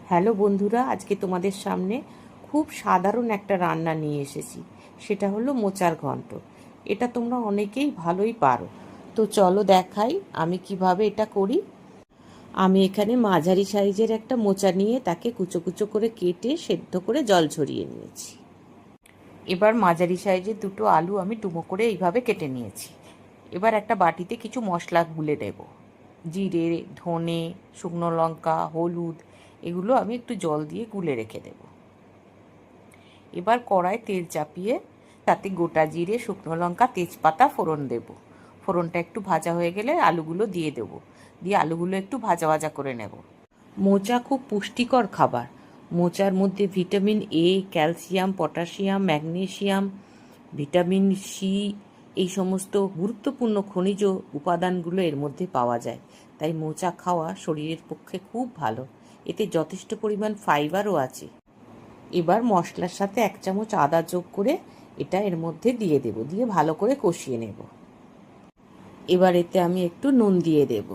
Hello বন্ধুরা, আজকে তোমাদের সামনে খুব সাধারণ একটা রান্না নিয়ে এসেছি। সেটা হলো মোচার ঘন্ট। এটা তোমরা অনেকেই ভালোই পারো। তো চলো দেখাই আমি কিভাবে এটা করি। আমি এখানে মাঝারি সাইজের একটা মোচা নিয়ে তাকে কুচো কুচো করে কেটে সেদ্ধ করে জল ঝরিয়ে নিয়েছি। এবার মাঝারি সাইজের দুটো আলু আমি ডুমো করে এইভাবে কেটে নিয়েছি। এবার একটা বাটিতে কিছু মশলা গুলে নেব। জিরে, ধনে, শুকনো লঙ্কা, হলুদ, এগুলো আমি একটু জল দিয়ে গুলে রেখে দেব। এবার কড়ায় তেল চাপিয়ে তাতে গোটা জিরে, শুকনো লঙ্কা, তেজপাতা ফোড়ন দেব। ফোড়নটা একটু ভাজা হয়ে গেলে আলুগুলো দিয়ে দেব। দিয়ে আলুগুলো একটু ভাজা ভাজা করে নেব। মোচা খুব পুষ্টিকর খাবার। মোচার মধ্যে vitamin A, calcium, potassium, magnesium, vitamin C, এই সমস্ত গুরুত্বপূর্ণ খনিজ উপাদানগুলো এর মধ্যে পাওয়া যায়। তাই মোচা খাওয়া শরীরের পক্ষে খুব ভালো। এতে যথেষ্ট পরিমাণ ফাইবারও আছে। এবার মশলার সাথে 1 চামচ আদা যোগ করে এটা এর মধ্যে দিয়ে দেব। দিয়ে ভালো করে কষিয়ে নেব। এবার এতে আমি একটু নুন দিয়ে দেব।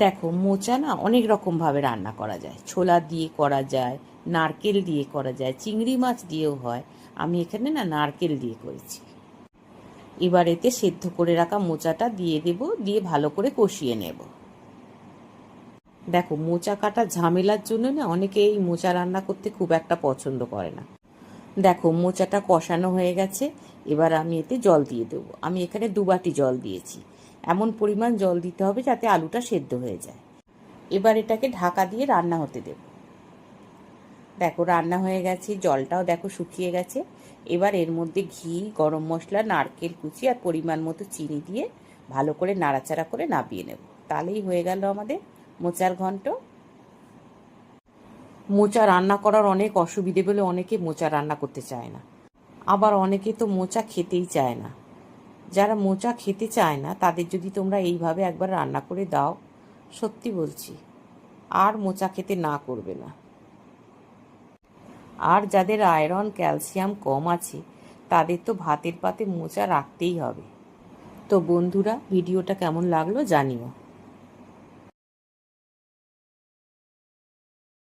দেখো, মোচা না অনেক রকমভাবে রান্না করা যায়। ছোলা দিয়ে করা যায়, নারকেল দিয়ে করা যায়, চিংড়ি মাছ দিয়েও হয়। আমি এখানে না নারকেল দিয়ে করেছি। এবার এতে সেদ্ধ করে রাখা মোচাটা দিয়ে দেব। দিয়ে ভালো করে কষিয়ে নেব। দেখো, মোচা কাটা ঝামেলার জন্য না অনেকে এই মোচা রান্না করতে খুব একটা পছন্দ করে না। দেখো, মোচাটা কষানো হয়ে গেছে। এবার আমি এতে জল দিয়ে দেবো। আমি এখানে 2 বাটি জল দিয়েছি। এমন পরিমাণ জল দিতে হবে যাতে আলুটা সেদ্ধ হয়ে যায়। এবার এটাকে ঢাকা দিয়ে রান্না হতে দেব। দেখো, রান্না হয়ে গেছে, জলটাও দেখো শুকিয়ে গেছে। এবার এর মধ্যে ঘি, গরম মশলা, নারকেল কুচি আর পরিমাণ মতো চিনি দিয়ে ভালো করে নাড়াচাড়া করে নামিয়ে নেব। তাহলেই হয়ে গেল আমাদের মোচার ঘন্ট। মোচা রান্না করার অনেক অসুবিধে বলে অনেকে মোচা রান্না করতে চায় না। আবার অনেকে তো মোচা খেতেই চায় না। যারা মোচা খেতে চায় না তাদের যদি তোমরা এইভাবে একবার রান্না করে দাও, সত্যি বলছি আর মোচা খেতে না করবে না। আর যাদের আয়রন, ক্যালসিয়াম কম আছে তাদের তো ভাতের পাতে মোচা রাখতেই হবে। তো বন্ধুরা, ভিডিওটা কেমন লাগলো জানিও।